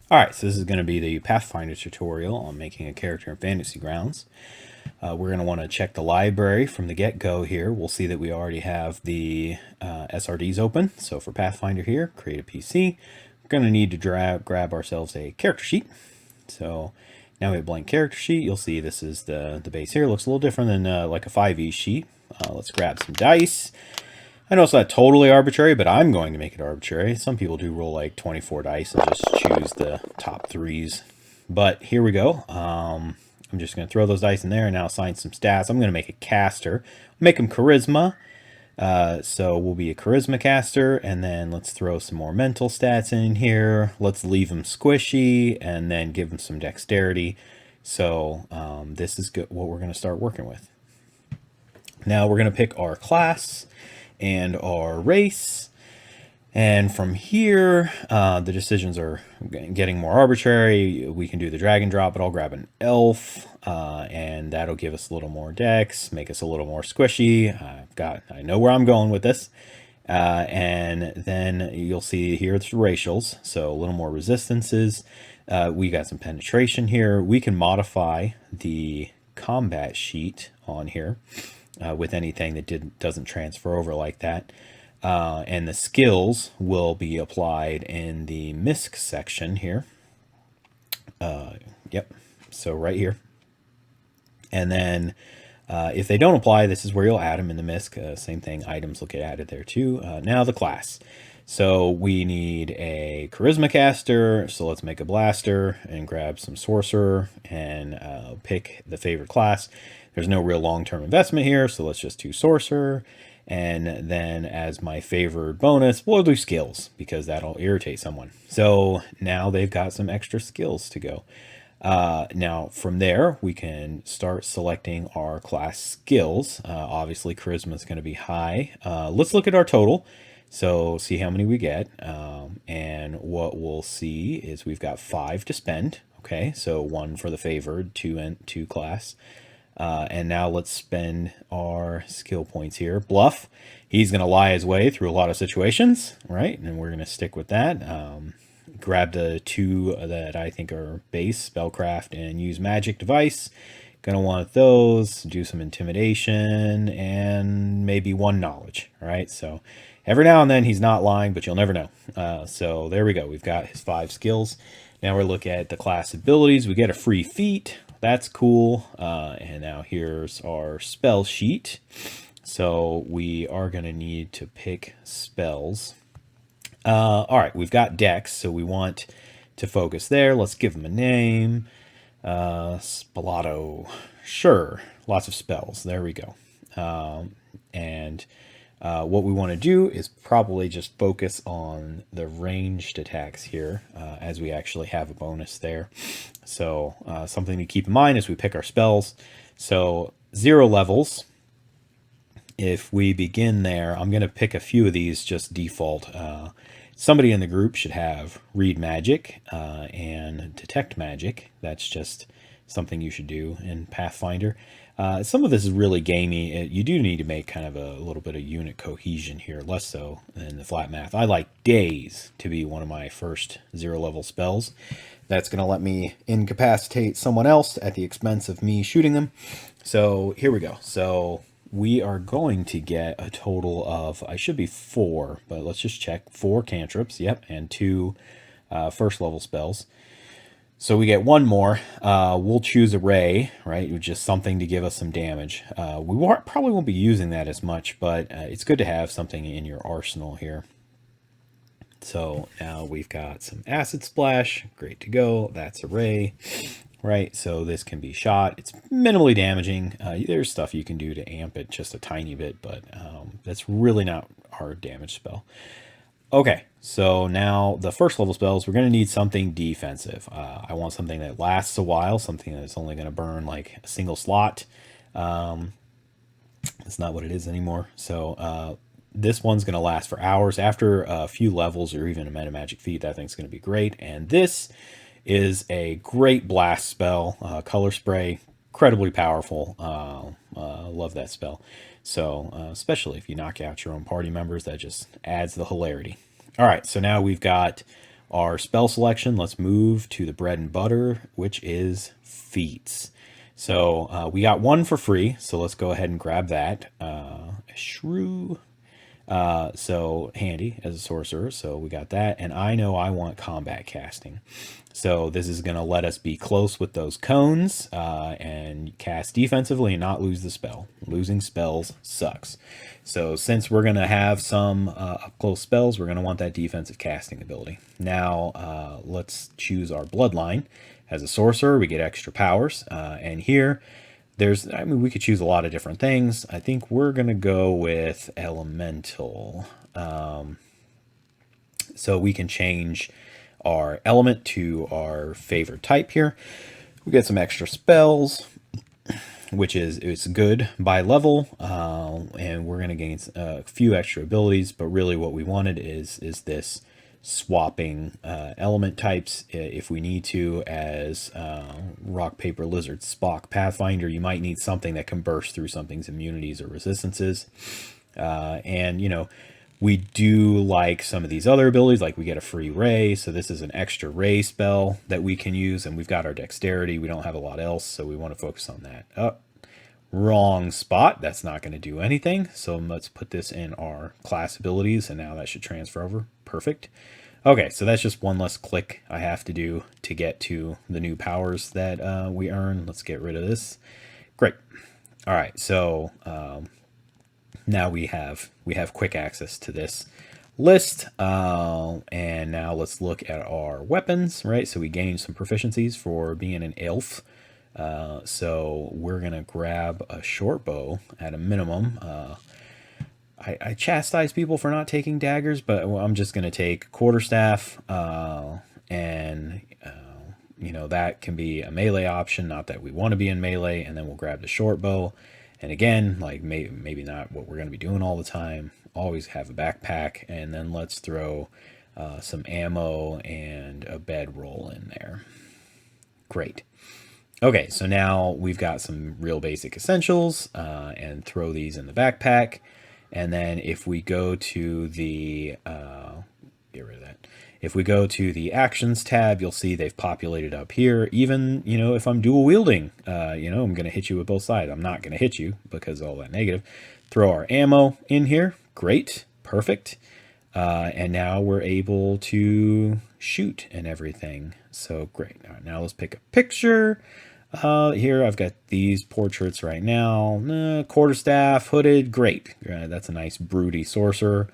All right, so this is going to be the Pathfinder tutorial on making a character in Fantasy Grounds. We're going to want to check the library from the get-go here. We'll see that we already have the SRDs open. So for Pathfinder here, create a PC. We're going to need to grab ourselves a character sheet. So now we have a blank character sheet. You'll see this is the base here. It looks a little different than like a 5e sheet. Let's grab some dice. I know it's not totally arbitrary, but I'm going to make it arbitrary. Some people do roll like 24 dice and just choose the top threes. But here we go. I'm just going to throw those dice in there and now assign some stats. I'm going to make a caster. Make him charisma. So we'll be a charisma caster, and then let's throw some more mental stats in here. Let's leave him squishy and then give him some dexterity. So this is good, what we're going to start working with. Now we're going to pick our class and our race, and from here the decisions are getting more arbitrary. We can do the drag and drop, but I'll grab an elf, and that'll give us a little more dex, make us a little more squishy. I know where I'm going with this, and then you'll see here it's racials, so a little more resistances. We got some penetration here. We can modify the combat sheet on here with anything that doesn't transfer over like that. And the skills will be applied in the MISC section here. Yep, so right here. And then if they don't apply, this is where you'll add them in the MISC. Same thing, items will get added there too. Now the class. So we need a charisma caster, so let's make a blaster and grab some sorcerer and pick the favorite class. There's no real long-term investment here, so let's just do sorcerer. And then as my favored bonus, we'll do skills because that'll irritate someone. So now they've got some extra skills to go. Now from there, we can start selecting our class skills. Obviously, charisma is going to be high. Let's look at our total. So see how many we get. And what we'll see is we've got 5 to spend. Okay, so 1 for the favored, 2 class. And now let's spend our skill points here. Bluff. He's going to lie his way through a lot of situations, right? And we're going to stick with that. Grab the 2 that I think are base, spellcraft, and use magic device. Going to want those. Do some intimidation and maybe 1 knowledge, all right? So every now and then he's not lying, but you'll never know. So there we go. We've got his 5 skills. Now we're looking at the class abilities. We get a free feat. That's cool. And now here's our spell sheet. So we are going to need to pick spells. All right, we've got dex, so we want to focus there. Let's give them a name. Spalato. Sure, lots of spells. There we go. What we want to do is probably just focus on the ranged attacks here, as we actually have a bonus there. So something to keep in mind as we pick our spells. So 0 levels. If we begin there, I'm going to pick a few of these just default. Somebody in the group should have read magic and detect magic. That's just something you should do in Pathfinder. Some of this is really gamey. You do need to make kind of a little bit of unit cohesion here, less so than the flat math. I like daze to be one of my first 0 level spells. That's going to let me incapacitate someone else at the expense of me shooting them. So here we go. So we are going to get a total of, I should be 4, but let's just check. 4 cantrips, yep, and 2 first level spells. So we get 1 more. We'll choose a ray, right? Just something to give us some damage. We probably won't be using that as much, but it's good to have something in your arsenal here. So now we've got some acid splash. Great to go. That's a ray, right? So this can be shot. It's minimally damaging. There's stuff you can do to amp it just a tiny bit, but that's really not our damage spell. Okay, so now the first level spells, we're going to need something defensive. I want something that lasts a while, something that's only going to burn like a single slot. That's not what it is anymore. So this one's going to last for hours. After a few levels or even a meta magic feat, that thing's going to be great. And this is a great blast spell, color spray, incredibly powerful. Love that spell. So especially if you knock out your own party members, that just adds the hilarity. All right, so now we've got our spell selection, let's move to the bread and butter, which is Feats. So we got one for free, so let's go ahead and grab that. Shrew. So handy as a sorcerer, so we got that. And I know I want combat casting. So this is going to let us be close with those cones and cast defensively and not lose the spell. Losing spells sucks. So since we're going to have some up-close spells, we're going to want that defensive casting ability. Now let's choose our Bloodline. As a sorcerer, we get extra powers. And here, we could choose a lot of different things. I think we're going to go with Elemental. So we can change our element to our favorite type here. We get some extra spells, which is good by level, and we're going to gain a few extra abilities, but really what we wanted is this swapping element types if we need to. As rock, paper, lizard, Spock, Pathfinder, you might need something that can burst through something's immunities or resistances. And we do like some of these other abilities, like we get a free ray, so this is an extra ray spell that we can use, and we've got our dexterity. We don't have a lot else, so we want to focus on that. Oh, wrong spot. That's not going to do anything, so let's put this in our class abilities, and now that should transfer over. Perfect. Okay, so that's just one less click I have to do to get to the new powers that we earn. Let's get rid of this. Great. All right, so now we have quick access to this list, and now let's look at our weapons, right? So we gained some proficiencies for being an elf. So we're gonna grab a short bow at a minimum. I chastise people for not taking daggers, but I'm just gonna take quarterstaff, and that can be a melee option. Not that we want to be in melee, and then we'll grab the short bow. And again, like maybe not what we're going to be doing all the time. Always have a backpack, and then let's throw some ammo and a bedroll in there. Great. Okay, so now we've got some real basic essentials, and throw these in the backpack. And then if we go to the get rid of that. If we go to the actions tab, you'll see they've populated up here. Even, if I'm dual wielding, I'm going to hit you with both sides. I'm not going to hit you because of all that negative. Throw our ammo in here. Great. Perfect. And now we're able to shoot and everything. So great. All right, now let's pick a picture. Here I've got these portraits right now. Quarterstaff, hooded. Great. That's a nice broody sorcerer.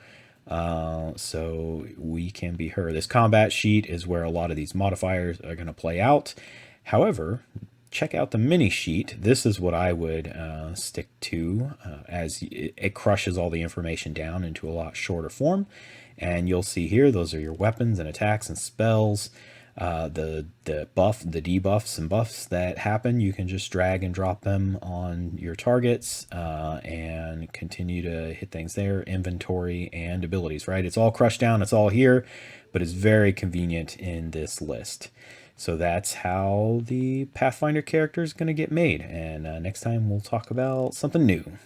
So we can be her. This combat sheet is where a lot of these modifiers are going to play out. However, check out the mini sheet. This is what I would stick to, as it crushes all the information down into a lot shorter form. And you'll see here, those are your weapons and attacks and spells. The debuffs and buffs that happen, you can just drag and drop them on your targets, and continue to hit things there. Inventory and abilities, right? It's all crushed down, it's all here, but it's very convenient in this list. So that's how the Pathfinder character is going to get made. And next time we'll talk about something new.